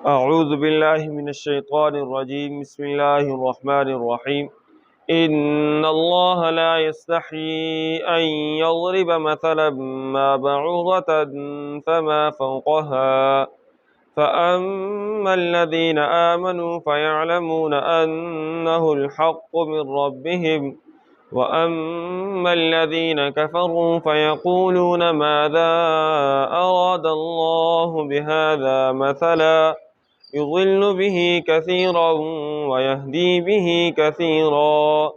اعوذ باللہ من الشیطان الرجیم بسم اللہ الرحمن الرحیم ان اللہ لا يستحيي ان يضرب مثلا ما بعوضة فما فوقها فأما الذين آمنوا فيعلمون أنه الحق من ربهم وأما الذين كفروا فيقولون ماذا أراد الله بهذا مثلا يضل به كثيرا ويهدي به كثيرا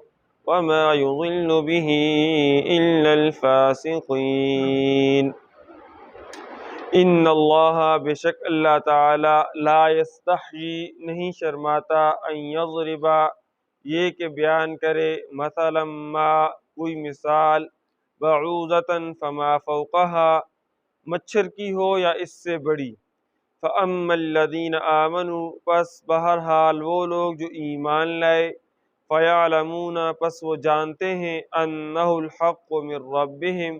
وما يضل به إلا الفاسقين۔ ان اللہ بے شک اللہ تعالی لا یستحیی نہیں شرماتا ان یضربا یہ کہ بیان کرے مثلا ما کوئی مثال بعوضۃ فما فوقها مچھر کی ہو یا اس سے بڑی، فاما الذین آمنوا پس بہرحال وہ لوگ جو ایمان لائے، فیعلمون پس وہ جانتے ہیں انہ الحق من ربہم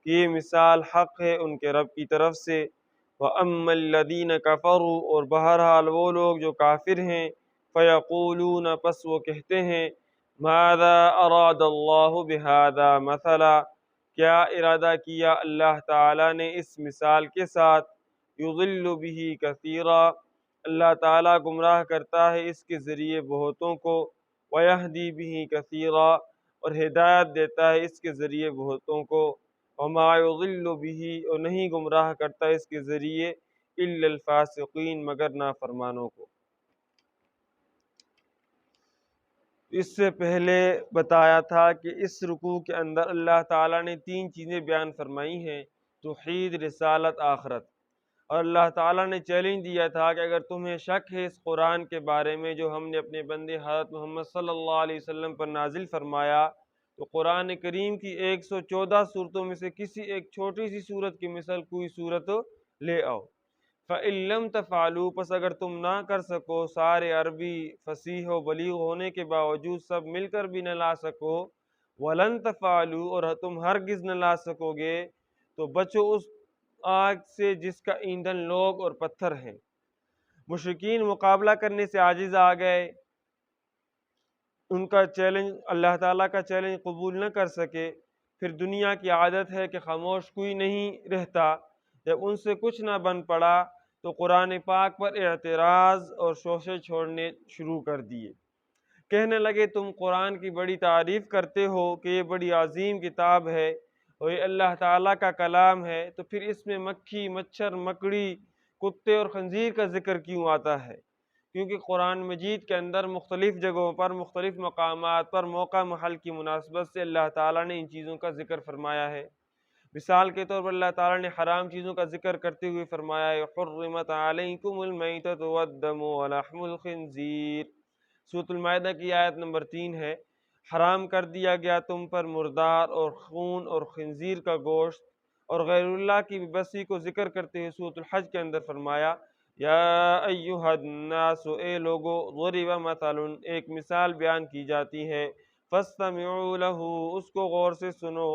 کہ یہ مثال حق ہے ان کے رب کی طرف سے، وَأَمَّا الَّذِينَ كَفَرُوا اور بہرحال وہ لوگ جو کافر ہیں، فَيَقُولُونَ پس وہ کہتے ہیں مَاذَا أَرَادَ اللَّهُ بِهَذَا مَثَلًا کیا ارادہ کیا اللہ تعالیٰ نے اس مثال کے ساتھ، يُضِلُّ بِهِ كَثِيرًا اللہ تعالیٰ گمراہ کرتا ہے اس کے ذریعے بہتوں کو، وَيَهْدِي بِهِ كَثِيرًا اور ہدایت دیتا ہے اس کے ذریعے بہتوں کو، وما يضل به اور نہیں گمراہ کرتا اس کے ذریعے الا الفاسقین مگر نافرمانوں کو۔ اس سے پہلے بتایا تھا کہ اس رکوع کے اندر اللہ تعالیٰ نے تین چیزیں بیان فرمائی ہیں، توحید، رسالت، آخرت، اور اللہ تعالیٰ نے چیلنج دیا تھا کہ اگر تمہیں شک ہے اس قرآن کے بارے میں جو ہم نے اپنے بندے حضرت محمد صلی اللہ علیہ وسلم پر نازل فرمایا، تو قرآن کریم کی 114 صورتوں میں سے کسی ایک چھوٹی سی صورت کی مثال کوئی صورت لے آؤ۔ فَإِن لَّمْ تَفْعَلُوا پس اگر تم نہ کر سکو، سارے عربی فصیح و بلیغ ہونے کے باوجود سب مل کر بھی نہ لا سکو، وَلَن تَفْعَلُوا اور تم ہرگز نہ لا سکو گے، تو بچو اس آگ سے جس کا ایندھن لوگ اور پتھر ہیں۔ مشرکین مقابلہ کرنے سے عاجز آ گئے، ان کا چیلنج، اللہ تعالیٰ کا چیلنج قبول نہ کر سکے۔ پھر دنیا کی عادت ہے کہ خاموش کوئی نہیں رہتا، جب ان سے کچھ نہ بن پڑا تو قرآن پاک پر اعتراض اور شوشے چھوڑنے شروع کر دیے، کہنے لگے تم قرآن کی بڑی تعریف کرتے ہو کہ یہ بڑی عظیم کتاب ہے اور یہ اللہ تعالیٰ کا کلام ہے، تو پھر اس میں مکھی، مچھر، مکڑی، کتے اور خنزیر کا ذکر کیوں آتا ہے؟ کیونکہ قرآن مجید کے اندر مختلف جگہوں پر، مختلف مقامات پر موقع محل کی مناسبت سے اللہ تعالیٰ نے ان چیزوں کا ذکر فرمایا ہے۔ مثال کے طور پر اللہ تعالیٰ نے حرام چیزوں کا ذکر کرتے ہوئے فرمایا ہے حرمت علیکم المیتۃ والدم ولحم الخنزیر، سورۃ المائدہ کی آیت نمبر 3 ہے، حرام کر دیا گیا تم پر مردار اور خون اور خنزیر کا گوشت، اور غیر اللہ کی بسی کو ذکر کرتے ہوئے سورۃ الحج کے اندر فرمایا یا ایہا الناس اے لوگو ضرب مثل ایک مثال بیان کی جاتی ہے، فاستمعوا لہ اس کو غور سے سنو،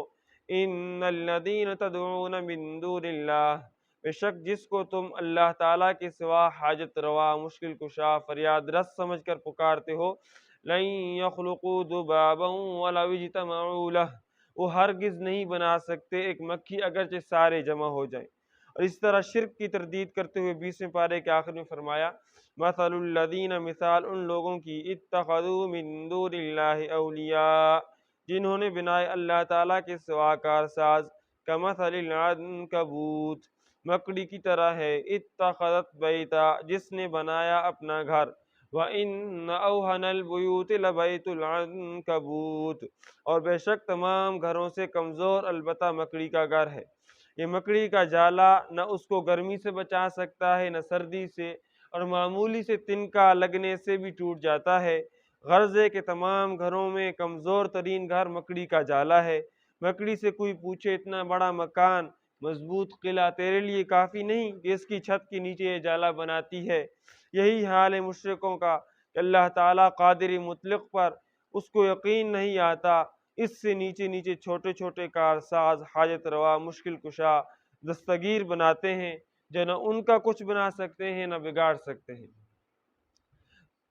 ان الذین تدعون من دون اللہ بے شک جس کو تم اللہ تعالیٰ کے سوا حاجت روا، مشکل کشا، فریاد رس سمجھ کر پکارتے ہو، لن یخلقوا ذبابا ولو اجتمعوا لہ وہ ہرگز نہیں بنا سکتے ایک مکھی اگرچہ سارے جمع ہو جائیں۔ اور اس طرح شرک کی تردید کرتے ہوئے 20ویں پارے کے آخر میں فرمایا مثل الذین مثال ان لوگوں کی اتخذوا من دون اللہ اولیاء جنہوں نے بنائے اللہ تعالیٰ کے سوا کارساز، کمثل العنکبوت مکڑی کی طرح ہے، اتخذت بیتا جس نے بنایا اپنا گھر، وَإِنَّ أَوْهَنَ الْبُيُوتِ لَبَيْتُ الْعَنكَبُوتِ اور بے شک تمام گھروں سے کمزور البتہ مکڑی کا گھر ہے۔ یہ مکڑی کا جالا نہ اس کو گرمی سے بچا سکتا ہے نہ سردی سے، اور معمولی سے تنکا لگنے سے بھی ٹوٹ جاتا ہے۔ غرض ہے کہ تمام گھروں میں کمزور ترین گھر مکڑی کا جالا ہے۔ مکڑی سے کوئی پوچھے اتنا بڑا مکان، مضبوط قلعہ تیرے لیے کافی نہیں کہ اس کی چھت کے نیچے یہ جالا بناتی ہے؟ یہی حال ہے مشرکوں کا کہ اللہ تعالیٰ قادر مطلق پر اس کو یقین نہیں آتا، اس سے نیچے نیچے چھوٹے چھوٹے کارساز، حاجت روا، مشکل کشا، دستگیر بناتے ہیں۔ جو نہ ان کا کچھ بنا سکتے ہیں نہ بگاڑ سکتے ہیں۔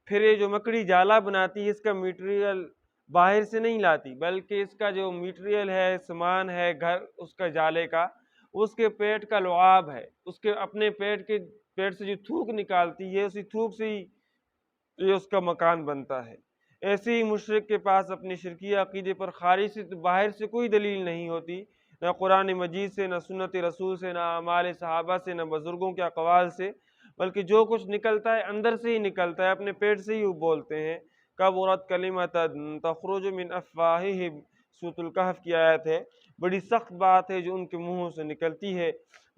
پھر یہ جو مکڑی جالا بناتی ہے اس کا میٹیریل باہر سے نہیں لاتی، بلکہ اس کا جو میٹیریل ہے، سامان ہے گھر اس کا جالے کا، اس کے پیٹ کا لعاب ہے، اس کے اپنے پیٹ سے جو تھوک نکالتی ہے اسی تھوک سے ہی یہ اس کا مکان بنتا ہے۔ ایسے ہی مشرک کے پاس اپنے شرکی عقیدے پر خارج سے باہر سے کوئی دلیل نہیں ہوتی، نہ قرآن مجید سے، نہ سنت رسول سے، نہ اعمال صحابہ سے، نہ بزرگوں کے اقوال سے، بلکہ جو کچھ نکلتا ہے اندر سے ہی نکلتا ہے، اپنے پیٹ سے ہی وہ بولتے ہیں۔ کبرت کلمۃ تخرج من افواہہم، سورۃ الکہف کی آیت ہے، بڑی سخت بات ہے جو ان کے منہوں سے نکلتی ہے۔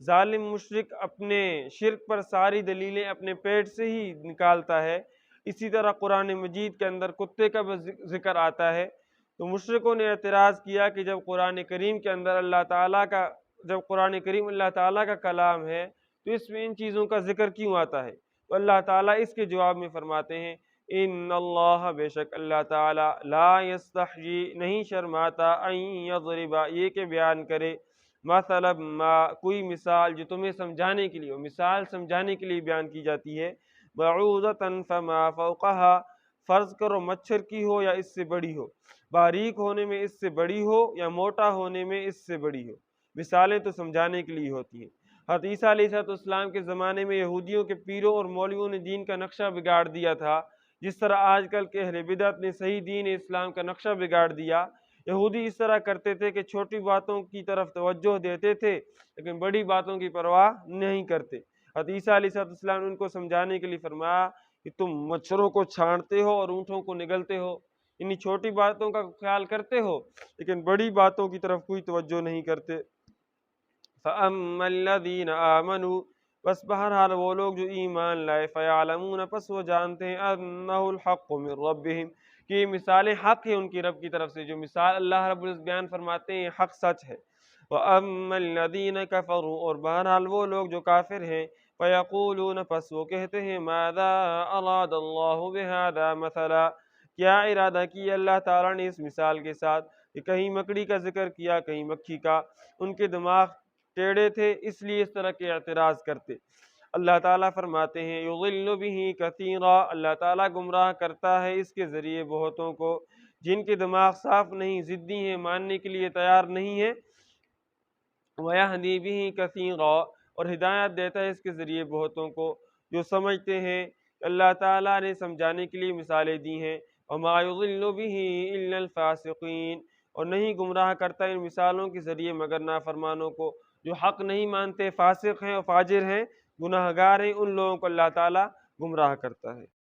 ظالم مشرک اپنے شرک پر ساری دلیلیں اپنے پیٹ سے ہی نکالتا ہے۔ اسی طرح قرآن مجید کے اندر کتے کا بھی ذکر آتا ہے، تو مشرکوں نے اعتراض کیا کہ جب قرآن کریم کے اندر قرآن کریم اللہ تعالیٰ کا کلام ہے تو اس میں ان چیزوں کا ذکر کیوں آتا ہے؟ تو اللہ تعالیٰ اس کے جواب میں فرماتے ہیں، ان اللہ، بے شک اللہ تعالیٰ، لا یستحیی، نہیں شرماتا، ان یضرب، یہ کہ بیان کرے، مثلا ما، کوئی مثال جو تمہیں سمجھانے کے لیے، مثال سمجھانے کے لیے بیان کی جاتی ہے، بعوضۃ فما فوقها، فرض کرو مچھر کی ہو یا اس سے بڑی ہو، باریک ہونے میں اس سے بڑی ہو یا موٹا ہونے میں اس سے بڑی ہو۔ مثالیں تو سمجھانے کے لیے ہوتی ہیں۔ حضرت عیسیٰ علیہ السلام کے زمانے میں یہودیوں کے پیروں اور مولویوں نے دین کا نقشہ بگاڑ دیا تھا، جس طرح آج کل کے اہل بدعت نے صحیح دین اسلام کا نقشہ بگاڑ دیا۔ یہودی اس طرح کرتے تھے کہ چھوٹی باتوں کی طرف توجہ دیتے تھے لیکن بڑی باتوں کی پرواہ نہیں کرتے۔ حضرت عیسیٰ علیہ السلام نے ان کو سمجھانے کے لیے فرمایا کہ تم مچھروں کو چھانٹتے ہو اور اونٹوں کو نگلتے ہو، انہی چھوٹی باتوں کا خیال کرتے ہو لیکن بڑی باتوں کی طرف کوئی توجہ نہیں کرتے۔ فَأَمَّا الَّذِينَ آمَنُوا، بس بہرحال وہ لوگ جو ایمان لائے، فَيَعْلَمُونَ، پس وہ جانتے ہیں، أَنَّهُ الْحَقُّ مِنْ رَبِّهِمْ، کہ یہ مثالیں حق ہیں ان کی رب کی طرف سے، جو مثال اللہ رب العزت بیان فرماتے ہیں حق سچ ہے۔ وَأَمَّا الَّذِينَ كَفَرُوا، اور بہرحال وہ لوگ جو کافر ہیں، فَيَقُولُونَ، پس وہ کہتے ہیں، مَاذَا أَرَادَ اللَّهُ بِهَذَا مَثَلًا، کیا ارادہ کیا اللہ تعالیٰ نے اس مثال کے ساتھ، کہ کہیں مکڑی کا ذکر کیا کہیں مکھی کا، ان کے دماغ ٹیڑے تھے اس لیے اس طرح کے اعتراض کرتے۔ اللہ تعالیٰ فرماتے ہیں، یضل بہ کثیرا، اللہ تعالیٰ گمراہ کرتا ہے اس کے ذریعے بہتوں کو، جن کے دماغ صاف نہیں، ضدی ہیں، ماننے کے لیے تیار نہیں ہیں، وَيَهْدِي بِهِ كَثِيرًا، اور ہدایت دیتا ہے اس کے ذریعے بہتوں کو جو سمجھتے ہیں۔ اللہ تعالیٰ نے سمجھانے کے لیے مثالیں دی ہیں، وَمَا يُضِلُّ بِهِ إِلَّا الْفَاسِقِينَ، اور نہیں گمراہ کرتا ان مثالوں کے ذریعے مگر نافرمانوں کو، جو حق نہیں مانتے، فاسق ہیں اور فاجر ہیں، گناہگار ہیں، ان لوگوں کو اللہ تعالیٰ گمراہ کرتا ہے۔